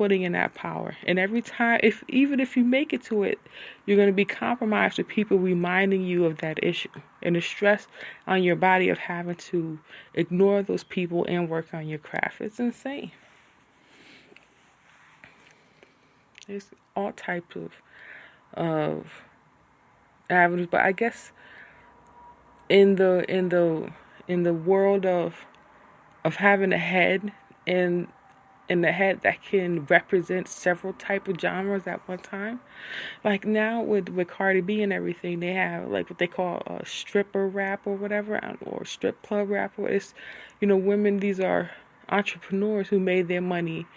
footing in that power. And every time, even if you make it to it, you're going to be compromised with people reminding you of that issue. And the stress on your body of having to ignore those people and work on your craft. It's insane. There's all types of avenues, but I guess in the world of having a head and in the head that can represent several type of genres at one time, like now with Cardi B and everything, they have like what they call a stripper rap or whatever, or strip club rap. Or it's, women. These are entrepreneurs who made their money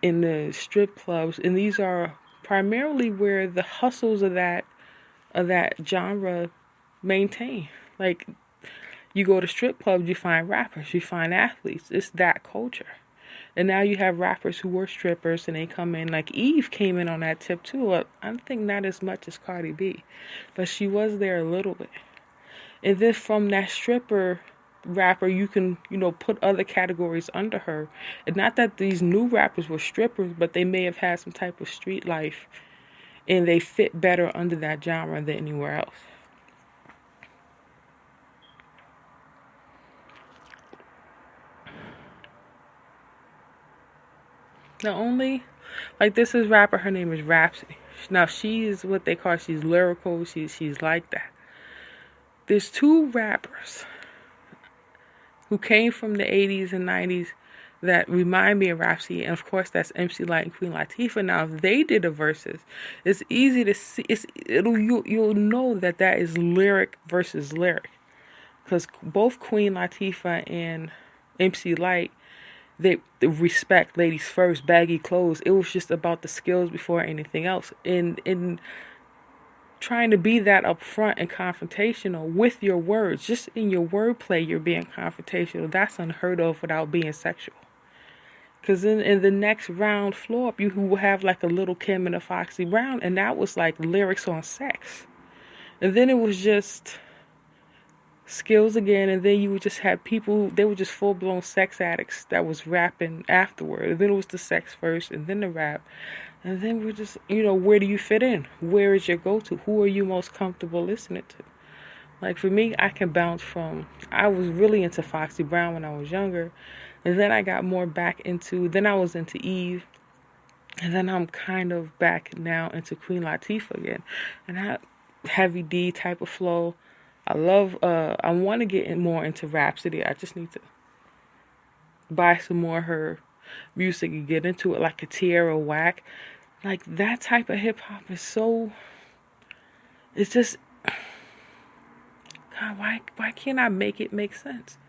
in the strip clubs, and these are primarily where the hustles of that genre maintain. Like, you go to strip clubs, you find rappers, you find athletes. It's that culture. And now you have rappers who were strippers and they come in, like E.E.V came in on that tip too. I think not as much as Cardi B, but she was there a little bit. And then from that stripper rapper, you can, put other categories under her. And not that these new rappers were strippers, but they may have had some type of street life and they fit better under that genre than anywhere else. Not only, like, this is rapper, her name is Rhapsody. Now, she's what they call, she's lyrical, she's like that. There's two rappers who came from the 80s and 90s that remind me of Rhapsody, and of course that's MC Lyte and Queen Latifah. Now, if they did a versus, it's easy to see, you'll know that is lyric versus lyric, because both Queen Latifah and MC Lyte, they respect ladies first, baggy clothes. It was just about the skills before anything else. In trying to be that upfront and confrontational with your words, just in your wordplay, you're being confrontational. That's unheard of without being sexual. Because in the next round floor up, you will have like a Little Kim and a Foxy Brown, and that was like lyrics on sex. And then it was just skills again, and then you would just have people, they were just full-blown sex addicts that was rapping afterward. And then it was the sex first, and then the rap. And then we're just, where do you fit in? Where is your go-to? Who are you most comfortable listening to? Like, for me, I can bounce from, I was really into Foxy Brown when I was younger, and then I got more back into, then I was into E.E.V, and then I'm kind of back now into Queen Latifah again. And that heavy D type of flow, I love, I want to get more into Rhapsody. I just need to buy some more of her music and get into it, like a Tierra Whack. Like, that type of hip-hop is so, it's just, God, why can't I make it make sense?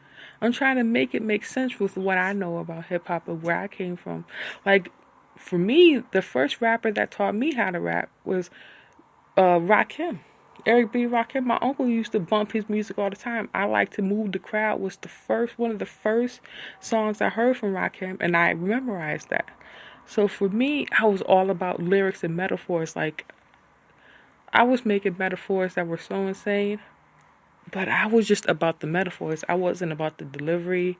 I'm trying to make it make sense with what I know about hip-hop and where I came from. Like, for me, the first rapper that taught me how to rap was Rakim. Eric B. Rakim. My uncle used to bump his music all the time. I Like to Move the Crowd was one of the first songs I heard from Rakim, and I memorized that. So for me, I was all about lyrics and metaphors. Like, I was making metaphors that were so insane, but I was just about the metaphors. I wasn't about the delivery,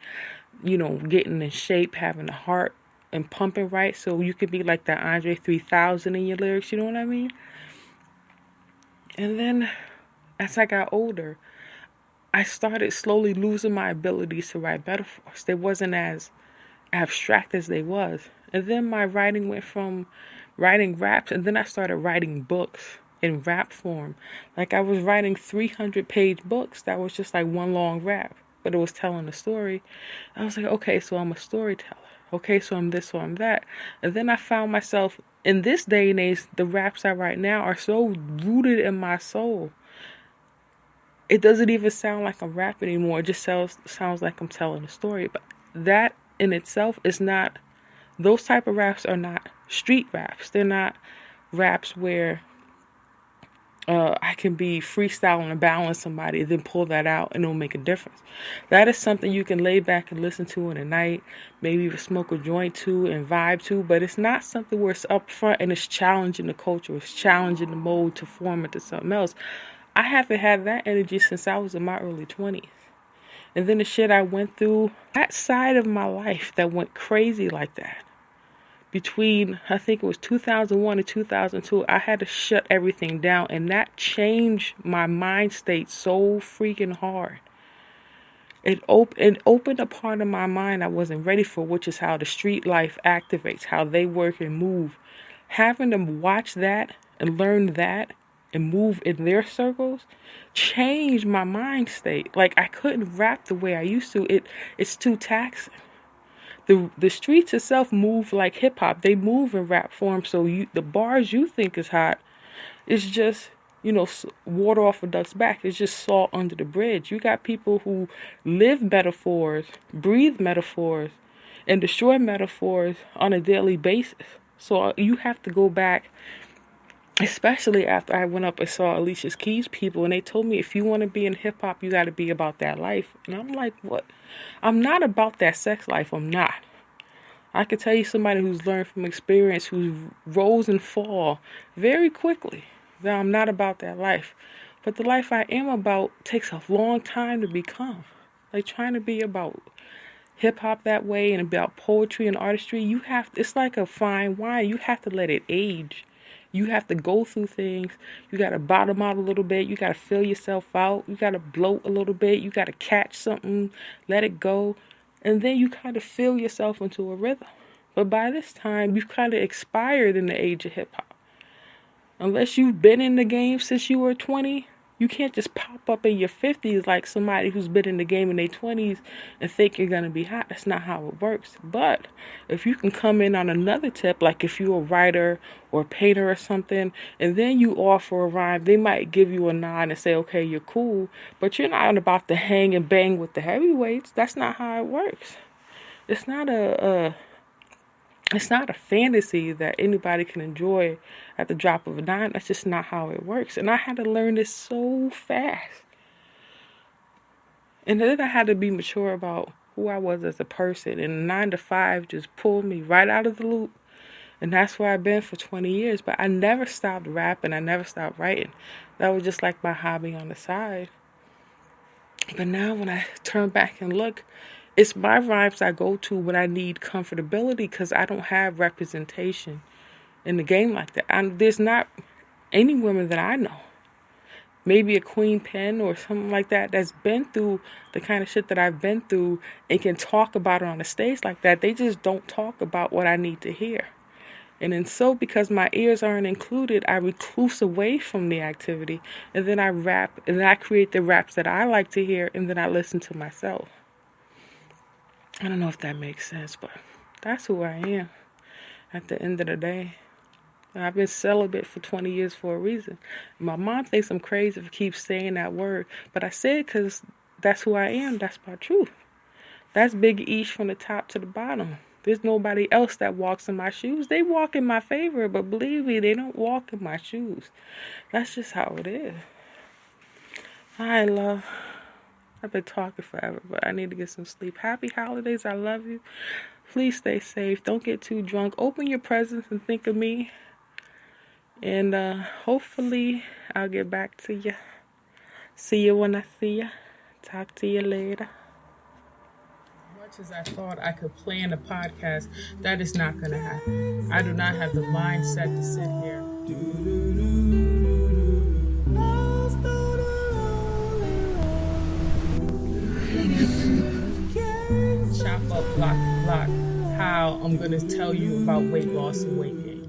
getting in shape, having a heart, and pumping right. So you could be like that Andre 3000 in your lyrics, you know what I mean? And then, as I got older, I started slowly losing my abilities to write metaphors. They wasn't as abstract as they was. And then my writing went from writing raps, and then I started writing books in rap form. Like, I was writing 300-page books that was just like one long rap, but it was telling a story. I was like, okay, so I'm a storyteller. Okay, so I'm this, so I'm that. And then I found myself, in this day and age, the raps I write now are so rooted in my soul. It doesn't even sound like I'm rapping anymore. It just sounds like I'm telling a story. But that in itself is not, those type of raps are not street raps. They're not raps where I can be freestyling and balance somebody, then pull that out and it'll make a difference. That is something you can lay back and listen to in the night, maybe even smoke a joint to and vibe to, but it's not something where it's up front and it's challenging the culture, it's challenging the mode to form into something else. I haven't had that energy since I was in my early 20s. And then the shit I went through, that side of my life that went crazy like that, between, I think it was 2001 and 2002, I had to shut everything down, and that changed my mind state so freaking hard. It opened a part of my mind I wasn't ready for, which is how the street life activates, how they work and move. Having them watch that and learn that and move in their circles changed my mind state. Like, I couldn't rap the way I used to. It's too taxing. The streets itself move like hip hop. They move in rap form. So the bars you think is hot, it's just, water off a duck's back. It's just salt under the bridge. You got people who live metaphors, breathe metaphors, and destroy metaphors on a daily basis. So you have to go back, especially after I went up and saw Alicia Keys' people, and they told me, if you want to be in hip hop, you got to be about that life. And I'm like, what? I'm not about that sex life. I'm not. I could tell you somebody who's learned from experience, who's rose and fall very quickly, that I'm not about that life. But the life I am about takes a long time to become. Like, trying to be about hip hop that way and about poetry and artistry, it's like a fine wine. You have to let it age. You have to go through things. You got to bottom out a little bit. You got to fill yourself out. You got to bloat a little bit. You got to catch something, let it go. And then you kind of feel yourself into a rhythm. But by this time, you've kind of expired in the age of hip hop. Unless you've been in the game since you were 20, you can't just pop up in your 50s like somebody who's been in the game in their 20s and think you're going to be hot. That's not how it works. But if you can come in on another tip, like if you're a writer or a painter or something, and then you offer a rhyme, they might give you a nod and say, okay, you're cool, but you're not about to hang and bang with the heavyweights. That's not how it works. It's not a fantasy that anybody can enjoy at the drop of a dime. That's just not how it works. And I had to learn this so fast. And then I had to be mature about who I was as a person. And 9 to 5 just pulled me right out of the loop. And that's where I've been for 20 years. But I never stopped rapping. I never stopped writing. That was just like my hobby on the side. But now when I turn back and look, it's my rhymes I go to when I need comfortability, because I don't have representation in the game like that. There's not any women that I know, maybe a Queen Pen or something like that, that's been through the kind of shit that I've been through and can talk about it on a stage like that. They just don't talk about what I need to hear. And then so, because my ears aren't included, I recluse away from the activity, and then I rap, and then I create the raps that I like to hear, and then I listen to myself. I don't know if that makes sense, but that's who I am at the end of the day. And I've been celibate for 20 years for a reason. My mom thinks I'm crazy if I keep saying that word, but I say it because that's who I am. That's my truth. That's Big East from the top to the bottom. There's nobody else that walks in my shoes. They walk in my favor, but believe me, they don't walk in my shoes. That's just how it is. Hi, love. I've been talking forever, but I need to get some sleep. Happy holidays. I love you. Please stay safe. Don't get too drunk. Open your presents and think of me. And hopefully I'll get back to you. See you when I see you. Talk to you later. As much as I thought I could plan a podcast, that is not going to happen. I do not have the mindset to sit here. Chop up block for block how I'm going to tell you about weight loss and weight gain.